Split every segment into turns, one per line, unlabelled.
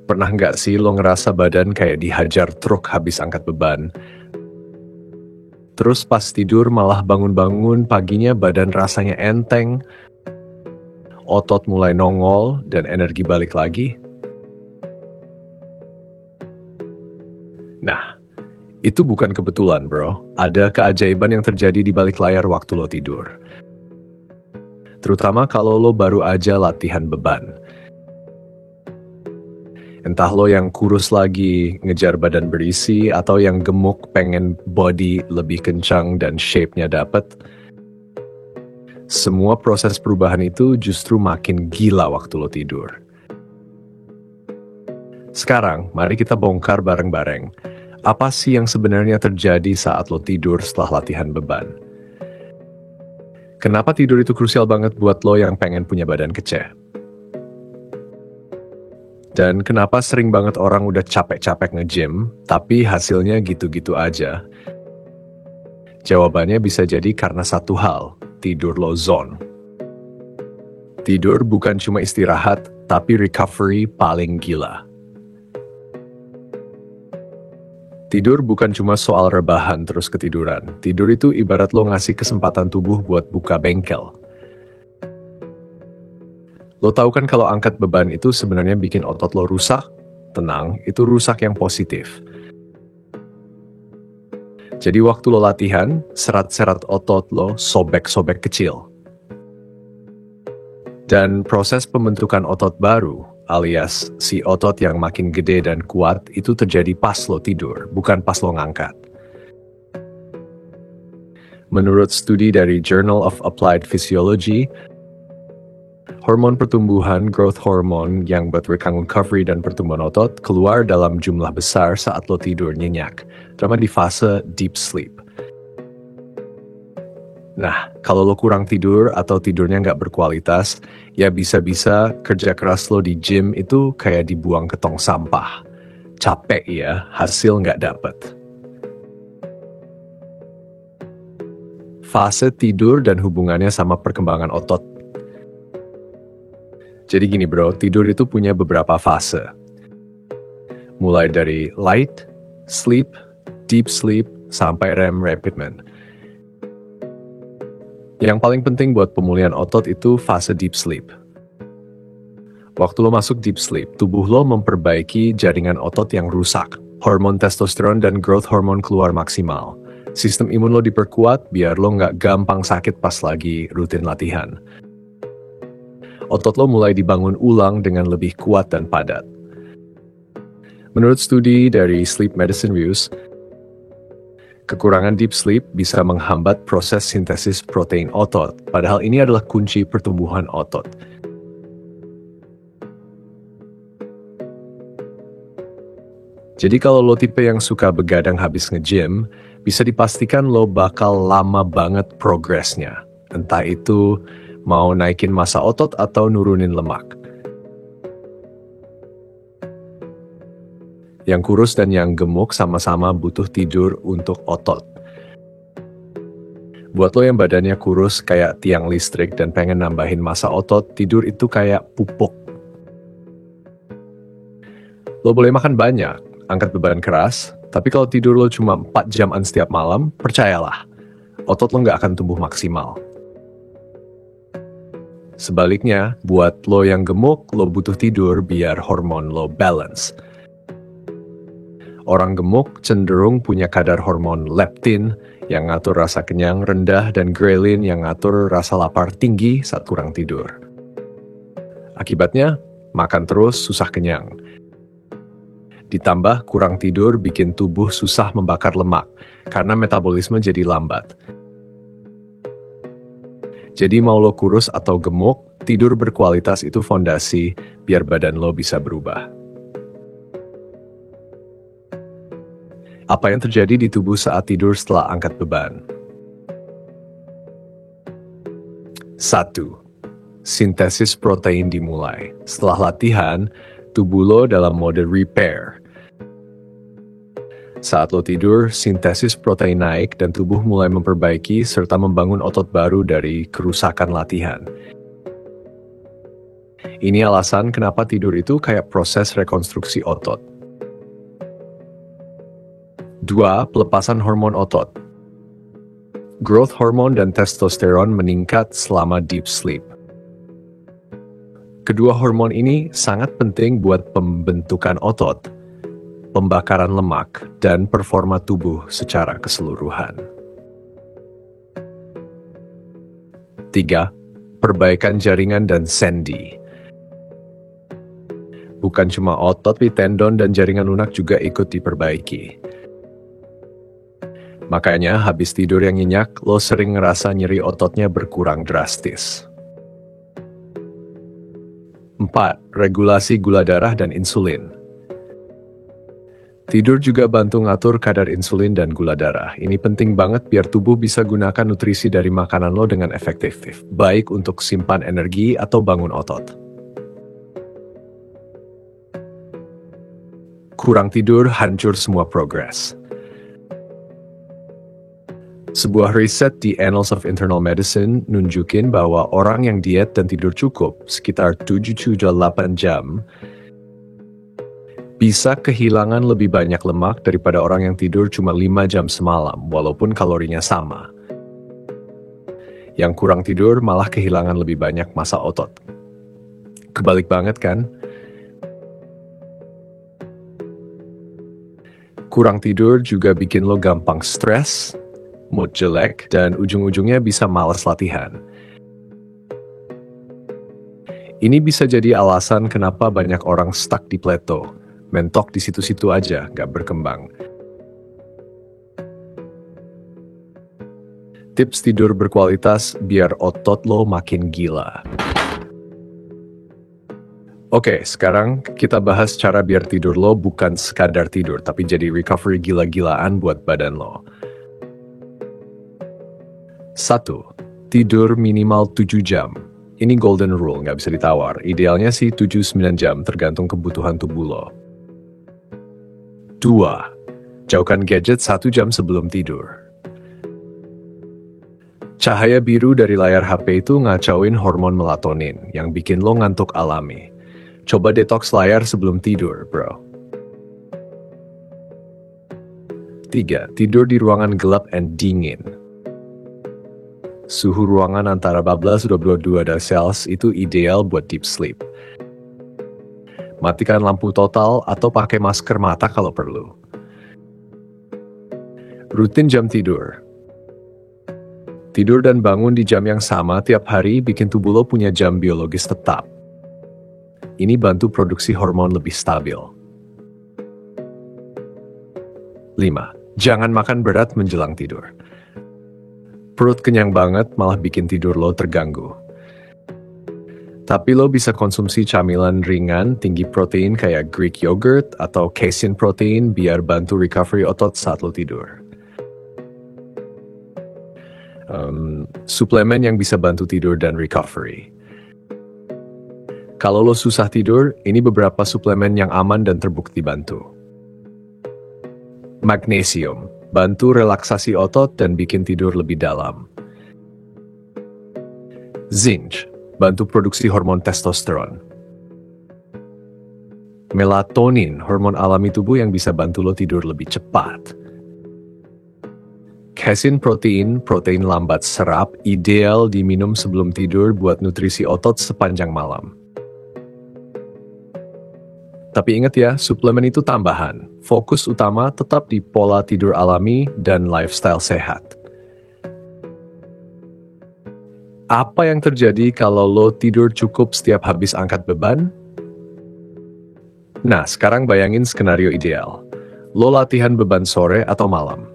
Pernah nggak sih lo ngerasa badan kayak dihajar truk habis angkat beban? Terus pas tidur malah bangun-bangun paginya badan rasanya enteng, otot mulai nongol, dan energi balik lagi? Nah, itu bukan kebetulan bro. Ada keajaiban yang terjadi di balik layar waktu lo tidur. Terutama kalau lo baru aja latihan beban. Entah lo yang kurus lagi, ngejar badan berisi, atau yang gemuk pengen body lebih kencang dan shape-nya dapet. Semua proses perubahan itu justru makin gila waktu lo tidur. Sekarang, mari kita bongkar bareng-bareng. Apa sih yang sebenarnya terjadi saat lo tidur setelah latihan beban? Kenapa tidur itu krusial banget buat lo yang pengen punya badan kecil? Dan kenapa sering banget orang udah capek-capek nge-gym, tapi hasilnya gitu-gitu aja? Jawabannya bisa jadi karena satu hal, tidur lo zone. Tidur bukan cuma istirahat, tapi recovery paling gila. Tidur bukan cuma soal rebahan terus ketiduran. Tidur itu ibarat lo ngasih kesempatan tubuh buat buka bengkel. Lo tahu kan kalau angkat beban itu sebenarnya bikin otot lo rusak? Tenang, itu rusak yang positif. Jadi waktu lo latihan, serat-serat otot lo sobek-sobek kecil. Dan proses pembentukan otot baru, alias si otot yang makin gede dan kuat, itu terjadi pas lo tidur, bukan pas lo ngangkat. Menurut studi dari Journal of Applied Physiology, hormon pertumbuhan, growth hormone yang berkaitan recovery dan pertumbuhan otot keluar dalam jumlah besar saat lo tidur nyenyak, terutama di fase deep sleep. Nah, kalau lo kurang tidur atau tidurnya nggak berkualitas, ya bisa-bisa kerja keras lo di gym itu kayak dibuang ke tong sampah. Capek ya, hasil nggak dapet. Fase tidur dan hubungannya sama perkembangan otot. Jadi gini bro, tidur itu punya beberapa fase. Mulai dari light, sleep, deep sleep, sampai REM rapid eye. Yang paling penting buat pemulihan otot itu fase deep sleep. Waktu lo masuk deep sleep, tubuh lo memperbaiki jaringan otot yang rusak. Hormon testosteron dan growth hormone keluar maksimal. Sistem imun lo diperkuat biar lo nggak gampang sakit pas lagi rutin latihan. Otot lo mulai dibangun ulang dengan lebih kuat dan padat. Menurut studi dari Sleep Medicine Reviews, kekurangan deep sleep bisa menghambat proses sintesis protein otot, padahal ini adalah kunci pertumbuhan otot. Jadi kalau lo tipe yang suka begadang habis nge-gym, bisa dipastikan lo bakal lama banget progresnya. Entah itu mau naikin massa otot atau nurunin lemak. Yang kurus dan yang gemuk sama-sama butuh tidur untuk otot. Buat lo yang badannya kurus kayak tiang listrik dan pengen nambahin massa otot, tidur itu kayak pupuk. Lo boleh makan banyak, angkat beban keras, tapi kalau tidur lo cuma 4 jaman setiap malam, percayalah, otot lo nggak akan tumbuh maksimal. Sebaliknya, buat lo yang gemuk, lo butuh tidur biar hormon lo balance. Orang gemuk cenderung punya kadar hormon leptin yang ngatur rasa kenyang rendah dan ghrelin yang ngatur rasa lapar tinggi saat kurang tidur. Akibatnya, makan terus susah kenyang. Ditambah kurang tidur bikin tubuh susah membakar lemak karena metabolisme jadi lambat. Jadi mau lo kurus atau gemuk, tidur berkualitas itu fondasi biar badan lo bisa berubah. Apa yang terjadi di tubuh saat tidur setelah angkat beban? 1. Sintesis protein dimulai. Setelah latihan, tubuh lo dalam mode repair. Saat lo tidur, sintesis protein naik dan tubuh mulai memperbaiki serta membangun otot baru dari kerusakan latihan. Ini alasan kenapa tidur itu kayak proses rekonstruksi otot. 2. Pelepasan hormon otot. Growth hormone dan testosteron meningkat selama deep sleep. Kedua hormon ini sangat penting buat pembentukan otot, pembakaran lemak, dan performa tubuh secara keseluruhan. 3. Perbaikan jaringan dan sendi. Bukan cuma otot, tapi tendon dan jaringan lunak juga ikut diperbaiki. Makanya habis tidur yang nyenyak, lo sering ngerasa nyeri ototnya berkurang drastis. 4. Regulasi gula darah dan insulin. Tidur juga bantu ngatur kadar insulin dan gula darah. Ini penting banget biar tubuh bisa gunakan nutrisi dari makanan lo dengan efektif, baik untuk simpan energi atau bangun otot. Kurang tidur hancur semua progres. Sebuah riset di Annals of Internal Medicine nunjukin bahwa orang yang diet dan tidur cukup sekitar 7-8 jam bisa kehilangan lebih banyak lemak daripada orang yang tidur cuma 5 jam semalam, walaupun kalorinya sama. Yang kurang tidur malah kehilangan lebih banyak massa otot. Kebalik banget kan? Kurang tidur juga bikin lo gampang stres, mood jelek, dan ujung-ujungnya bisa malas latihan. Ini bisa jadi alasan kenapa banyak orang stuck di plateau. Mentok di situ-situ aja, gak berkembang. Tips tidur berkualitas biar otot lo makin gila. Oke, sekarang kita bahas cara biar tidur lo bukan sekadar tidur, tapi jadi recovery gila-gilaan buat badan lo. 1. Tidur minimal 7 jam. Ini golden rule, gak bisa ditawar. Idealnya sih 7-9 jam, tergantung kebutuhan tubuh lo. 2. Jauhkan gadget 1 jam sebelum tidur. Cahaya biru dari layar HP itu ngacauin hormon melatonin yang bikin lo ngantuk alami. Coba detox layar sebelum tidur, bro. 3. Tidur di ruangan gelap and dingin. Suhu ruangan antara 14-22 derajat Celcius itu ideal buat deep sleep. Matikan lampu total atau pakai masker mata kalau perlu. Rutin jam tidur. Tidur dan bangun di jam yang sama tiap hari bikin tubuh lo punya jam biologis tetap. Ini bantu produksi hormon lebih stabil. 5. Jangan makan berat menjelang tidur. Perut kenyang banget malah bikin tidur lo terganggu. Tapi lo bisa konsumsi camilan ringan tinggi protein kayak Greek yogurt atau casein protein biar bantu recovery otot saat lo tidur. Suplemen yang bisa bantu tidur dan recovery. Kalau lo susah tidur, ini beberapa suplemen yang aman dan terbukti bantu. Magnesium, bantu relaksasi otot dan bikin tidur lebih dalam. Zinc, bantu produksi hormon testosteron. Melatonin, hormon alami tubuh yang bisa bantu lo tidur lebih cepat. Casein protein, protein lambat serap, ideal diminum sebelum tidur buat nutrisi otot sepanjang malam. Tapi ingat ya, suplemen itu tambahan. Fokus utama tetap di pola tidur alami dan lifestyle sehat. Apa yang terjadi kalau lo tidur cukup setiap habis angkat beban? Nah, sekarang bayangin skenario ideal. Lo latihan beban sore atau malam.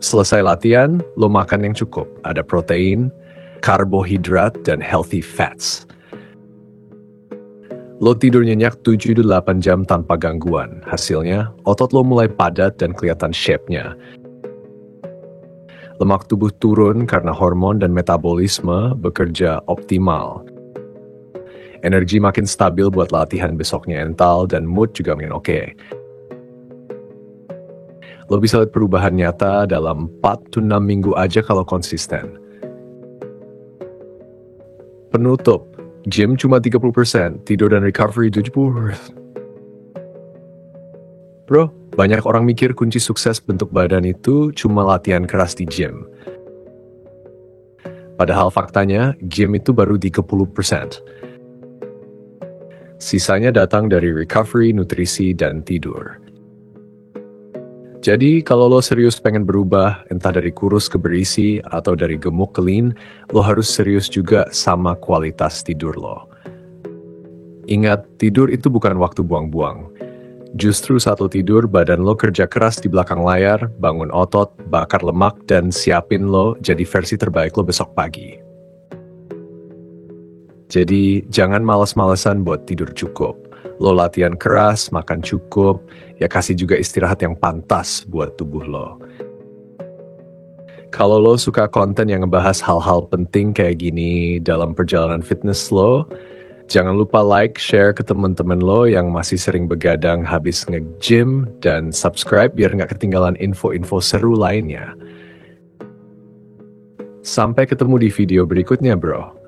Selesai latihan, lo makan yang cukup. Ada protein, karbohidrat, dan healthy fats. Lo tidur nyenyak 7-8 jam tanpa gangguan. Hasilnya, otot lo mulai padat dan kelihatan shape-nya. Lemak tubuh turun karena hormon dan metabolisme bekerja optimal. Energi makin stabil buat latihan besoknya ental dan mood juga makin oke. Lo bisa lihat perubahan nyata dalam 4-6 minggu aja kalau konsisten. Penutup, Gym cuma 30%, tidur dan recovery 70%. Bro, banyak orang mikir kunci sukses bentuk badan itu cuma latihan keras di gym. Padahal faktanya, gym itu baru 30%. Sisanya datang dari recovery, nutrisi, dan tidur. Jadi, kalau lo serius pengen berubah, entah dari kurus ke berisi atau dari gemuk ke lean, lo harus serius juga sama kualitas tidur lo. Ingat, tidur itu bukan waktu buang-buang. Justru saat lo tidur, badan lo kerja keras di belakang layar, bangun otot, bakar lemak, dan siapin lo jadi versi terbaik lo besok pagi. Jadi, jangan males-malesan buat tidur cukup. Lo latihan keras, makan cukup, ya kasih juga istirahat yang pantas buat tubuh lo. Kalau lo suka konten yang ngebahas hal-hal penting kayak gini dalam perjalanan fitness lo, jangan lupa like, share ke teman-teman lo yang masih sering begadang habis nge-gym, dan subscribe biar nggak ketinggalan info-info seru lainnya. Sampai ketemu di video berikutnya, bro.